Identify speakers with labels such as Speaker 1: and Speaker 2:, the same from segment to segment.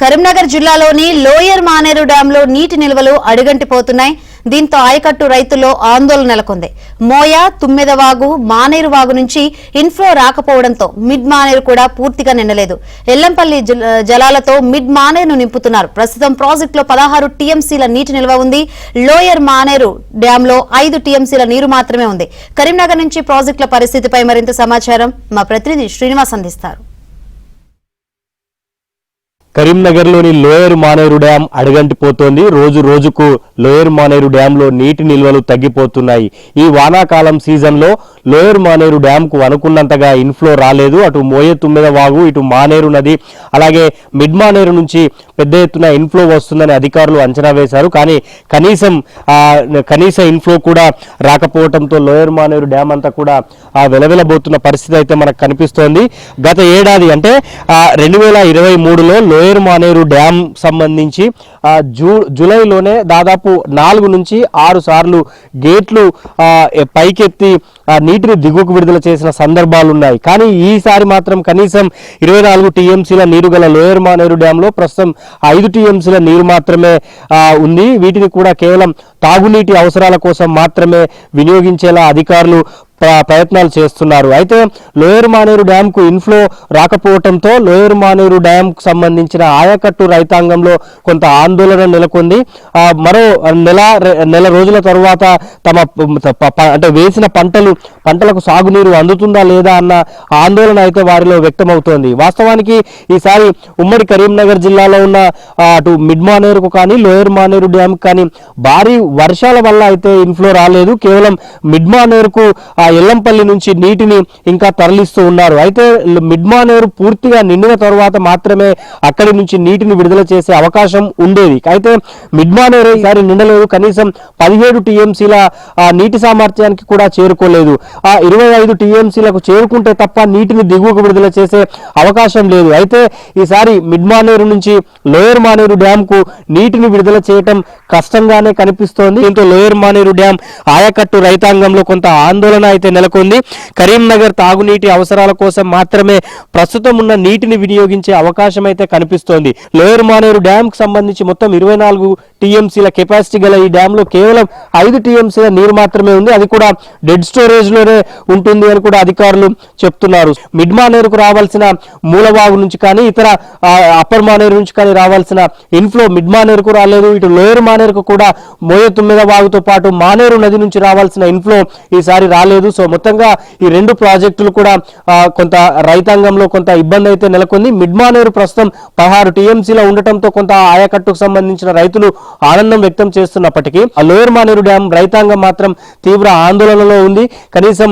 Speaker 1: కరీంనగర్ జిల్లాలోని లోయర్ మానేరు డ్యాంలో నీటి నిల్వలు అడుగంటిపోతున్నాయి. దీంతో ఆయకట్టు రైతుల్లో ఆందోళన నెలకొంది. మోయ, తుమ్మెదవాగు, మానేరు వాగు నుంచి ఇన్ఫ్లో రాకపోవడంతో మిడ్ మానేరు కూడా పూర్తిగా నిండలేదు. ఎల్లంపల్లి జలాలతో మిడ్ మానేరును నింపుతున్నారు. ప్రస్తుతం ప్రాజెక్టులో 16 టీఎంసీల నీటి నిల్వ ఉంది. లోయర్ మానేరు డ్యాంలో 5 టీఎంసీల నీరు మాత్రమే ఉంది. కరీంనగర్ నుంచి ప్రాజెక్టుల పరిస్థితిపై మరింత సమాచారం మా ప్రతినిధి శ్రీనివాస్ అందిస్తారు.
Speaker 2: కరీంనగర్లోని లోయర్ మానేరు డ్యాం అడుగంటిపోతోంది. రోజు రోజుకు లోయర్ మానేరు డ్యాంలో నీటి నిల్వలు తగ్గిపోతున్నాయి. ఈ వానాకాలం సీజన్లో లోయర్ మానేరు డ్యాంకు అనుకున్నంతగా ఇన్ఫ్లో రాలేదు. అటు మోయ తుమ్మెద వాగు, ఇటు మానేరు నది, అలాగే మిడ్ మానేరు నుంచి పెద్ద ఎత్తున ఇన్ఫ్లో వస్తుందని అధికారులు అంచనా వేశారు. కానీ కనీస ఇన్ఫ్లో కూడా రాకపోవడంతో లోయర్ మానేరు డ్యాం అంతా కూడా వెలవెలబోతున్న పరిస్థితి అయితే మనకు కనిపిస్తోంది. గత ఏడాది అంటే 2023లో లోయర్ మానేరు డ్యాం సంబంధించి జూలైలోనే దాదాపు 4 నుంచి 6 సార్లు గేట్లు పైకెత్తి నీటిని దిగువకు విడుదల చేసిన సందర్భాలు ఉన్నాయి. కానీ ఈసారి మాత్రం కనీసం 24 టీఎంసీల నీరు గల లోయర్ మానేరు డ్యాంలో ప్రస్తుతం 5 టీఎంసీల నీరు మాత్రమే ఉంది. వీటిని కూడా కేవలం తాగునీటి అవసరాల కోసం మాత్రమే వినియోగించేలా అధికారులు ప్రయత్నాలు చేస్తున్నారు. అయితే లోయర్ మానేరు డ్యాంకు ఇన్ఫ్లో రాకపోవడంతో లోయర్ మానేరు డ్యాంకు సంబంధించిన ఆయకట్టు రైతాంగంలో కొంత ఆందోళన నెలకొంది. మరో నెల రోజుల తరువాత అంటే వేసిన పంటలకు సాగునీరు అందుతుందా లేదా అన్న ఆందోళన అయితే వారిలో వ్యక్తమవుతోంది. వాస్తవానికి ఈసారి ఉమ్మడి కరీంనగర్ జిల్లాలో ఉన్న అటు మిడ్ మానేరుకు కానీ లోయర్ మానేరు డ్యాం కానీ భారీ వర్షాల వల్ల అయితే ఇన్ఫ్లో రాలేదు. కేవలం మిడ్ మానేరుకు ఎల్లంపల్లి నుంచి నీటిని ఇంకా తరలిస్తూ ఉన్నారు. అయితే మిడ్ మానేరు పూర్తిగా నిండిన తర్వాత మాత్రమే అక్కడి నుంచి నీటిని విడుదల చేసే అవకాశం ఉండేది. అయితే మిడ్ మానేరు ఈసారి నిండలేదు. కనీసం 17 టీఎంసీల నీటి సామర్థ్యానికి కూడా చేరుకోలేదు. 25 టీఎంసీలకు చేరుకుంటే తప్ప నీటిని దిగువకు విడుదల చేసే అవకాశం లేదు. అయితే ఈసారి మిడ్ మానేరు నుంచి లోయర్ మానేరు డ్యాంకు నీటిని విడుదల చేయటం కష్టంగానే కనిపిస్తోంది. దీంతో లోయర్ మానేరు డ్యాం ఆయకట్టు రైతాంగంలో కొంత ఆందోళన అయితే నెలకొంది. కరీంనగర్ తాగునీటి అవసరాల కోసం మాత్రమే ప్రస్తుతం ఉన్న నీటిని వినియోగించే అవకాశం అయితే కనిపిస్తోంది. లోయర్ మానేరు డ్యాం కు సంబంధించి మొత్తం 24 టీఎంసీల కెపాసిటీ గల ఈ డ్యామ్ లో కేవలం 5 టీఎంసీల నీరు మాత్రమే ఉంది. అది కూడా డెడ్ స్టోరేజ్ లోనే ఉంటుంది అని కూడా అధికారులు చెప్తున్నారు. మిడ్ మానేరుకు రావాల్సిన మూలవాగు నుంచి కానీ ఇతర అప్పర్ మానేరు నుంచి కానీ రావాల్సిన ఇన్ఫ్లో మిడ్ మానేరుకు రాలేదు. ఇటు లోయర్ మానేరుకు కూడా మోయ తుమ్మెద వాగుతో పాటు మానేరు నది నుంచి రావాల్సిన ఇన్ఫ్లో ఈసారి రాలేదు. సో మొత్తంగా ఈ 2 ప్రాజెక్టులు కూడా కొంత రైతాంగంలో కొంత ఇబ్బంది అయితే నెలకొంది. మిడ్ మానేరు ప్రస్తుతం 16 టీఎంసీలో ఉండటంతో కొంత ఆయకట్టుకు సంబంధించిన రైతులు ఆనందం వ్యక్తం చేస్తున్నప్పటికీ ఆ లోయర్ మానేరు డ్యాం రైతాంగం మాత్రం తీవ్ర ఆందోళనలో ఉంది. కనీసం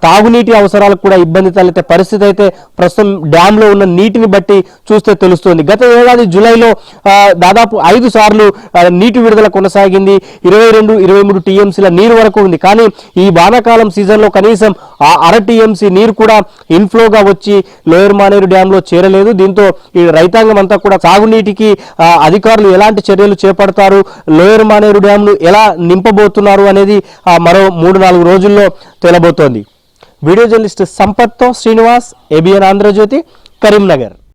Speaker 2: తాగునీటి అవసరాలకు కూడా ఇబ్బంది తలెత్తే పరిస్థితి అయితే ప్రస్తుతం డ్యామ్ లో ఉన్న నీటిని బట్టి చూస్తే తెలుస్తోంది. గత ఏడాది జూలైలో దాదాపు 5 సార్లు నీటి విడుదల కొనసాగింది. 22-23 టీఎంసీల నీరు వరకు ఉంది. కానీ ఈ వానాకాలం సీజన్ లో కనీసం 1/2 టీఎంసీ నీరు కూడా ఇన్ఫ్లోగా వచ్చి లోయర్ మానేరు డ్యామ్ లో చేరలేదు. దీంతో ఈ రైతాంగం అంతా కూడా సాగునీటికి అధికారులు ఎలాంటి చర్యలు చేపడతారు, లోయర్ మానేరు డ్యామ్ ను ఎలా నింపబోతున్నారు అనేది మరో 3-4 రోజుల్లో తేలబోతోంది. వీడియో జర్నలిస్ట్ సంపత్తో శ్రీనివాస్, ABN ఆంధ్రజ్యోతి, కరీంనగర్.